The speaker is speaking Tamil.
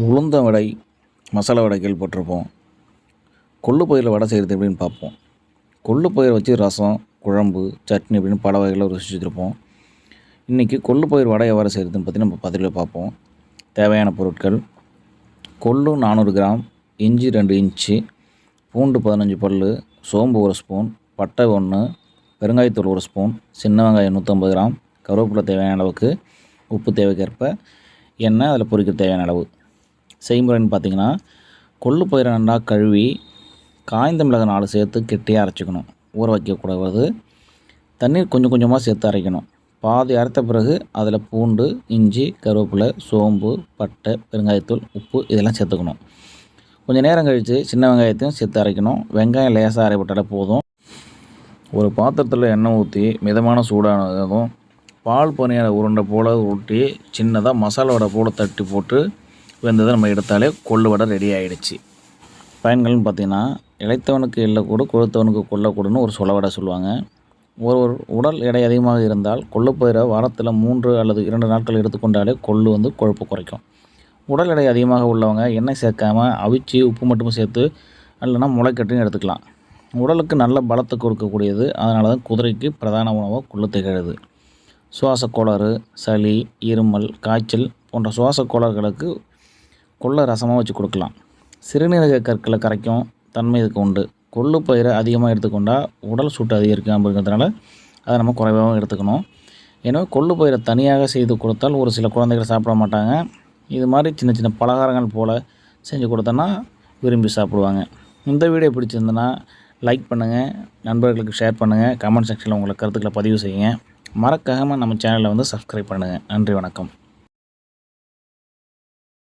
உளுந்த வடை, மசாலா வடை கேள்விப்பட்டிருப்போம். கொள்ளு பயிரில் வடை செய்கிறது எப்படின்னு பார்ப்போம். கொள்ளு பயிரை வச்சு ரசம், குழம்பு, சட்னி அப்படின்னு பல வகைகளை ருசிச்சுருப்போம். இன்றைக்கி கொள்ளு பயிர் வடை எவ்வாறு செய்கிறதுன்னு பற்றி நம்ம பதிவில் பார்ப்போம். தேவையான பொருட்கள்: கொள்ளு 400 கிராம், இஞ்சி 2 இன்ச்சு, பூண்டு 15 பல், சோம்பு 1 ஸ்பூன், பட்டை 1, பெருங்காயத்தூள் 1 ஸ்பூன், சின்ன வெங்காயம் 150 கிராம், கருவேப்பிலை தேவையான அளவுக்கு, உப்பு தேவைக்கேற்ப, எண்ணெய் அதில் பொரிக்க தேவையான அளவு. செய்முறைன்னு பார்த்திங்கன்னா, கொள்ளு பயிரை நல்லா கழுவி காய்ந்த மிளகாய் 4 சேர்த்து கெட்டியாக அரைச்சிக்கணும். ஊற வைக்கக்கூடாது. தண்ணீர் கொஞ்சம் கொஞ்சமாக சேர்த்து அரைக்கணும். பாதி அரைத்த பிறகு அதில் பூண்டு, இஞ்சி, கருவேப்பிலை, சோம்பு, பட்டை, பெருங்காயத்தூள், உப்பு இதெல்லாம் சேர்த்துக்கணும். கொஞ்சம் நேரம் கழித்து சின்ன வெங்காயத்தையும் சேர்த்து அரைக்கணும். வெங்காயம் லேசாக அரைப்பட்டாலே போதும். ஒரு பாத்திரத்தில் எண்ணெய் ஊற்றி மிதமான சூடானதும் பால் பனியார உருண்டை போல் ஊட்டி சின்னதாக மசாலா வடை போல் தட்டி போட்டு வெந்ததை நம்ம எடுத்தாலே கொள்ளு வடை ரெடி ஆகிடுச்சு. பயன்கள்னு பார்த்திங்கன்னா, இளைத்தவனுக்கு எள்ளக்கூடு, கொழுத்தவனுக்கு கொள்ளக்கூடுன்னு ஒரு வடை சொல்லுவாங்க. ஒரு உடல் எடை அதிகமாக இருந்தால் கொள்ளு பயிரை வாரத்தில் 3 அல்லது 2 நாட்கள் எடுத்துக்கொண்டாலே கொள்ளு கொழுப்பு குறைக்கும். உடல் எடை அதிகமாக உள்ளவங்க எண்ணெய் சேர்க்காமல் அவிச்சு உப்பு மட்டும் சேர்த்து இல்லைன்னா முளைக்கட்டையும் எடுத்துக்கலாம். உடலுக்கு நல்ல பலத்தை கொடுக்கக்கூடியது. அதனால தான் குதிரைக்கு பிரதான உணவாக கொள்ளு திகழுது. சுவாச கோளாறு, சளி, இருமல், காய்ச்சல் போன்ற சுவாச கோளாறுகளுக்கு கொள்ளை ரசமாக வச்சு கொடுக்கலாம். சிறுநீரக கற்களை கரைக்கும் தன்மை இதுக்கு உண்டு. கொள்ளு பயிரை அதிகமாக எடுத்துக்கொண்டால் உடல் சூட்டு அதிகரிக்கும் அப்படிங்கிறதுனால அதை நம்ம குறைவாகவும் எடுத்துக்கணும். எனவே கொள்ளு பயிரை தனியாக செய்து கொடுத்தால் ஒரு சில குழந்தைகள் சாப்பிட மாட்டாங்க. இது மாதிரி சின்ன சின்ன பலகாரங்கள் போல் செஞ்சு கொடுத்தோன்னா விரும்பி சாப்பிடுவாங்க. இந்த வீடியோ பிடிச்சிருந்ததுன்னா லைக் பண்ணுங்கள், நண்பர்களுக்கு ஷேர் பண்ணுங்கள், கமெண்ட் செக்ஷனில் உங்களை கருத்துக்களை பதிவு செய்யுங்க. மறக்காமல் நம்ம சேனலை சப்ஸ்கிரைப் பண்ணுங்கள். நன்றி, வணக்கம்.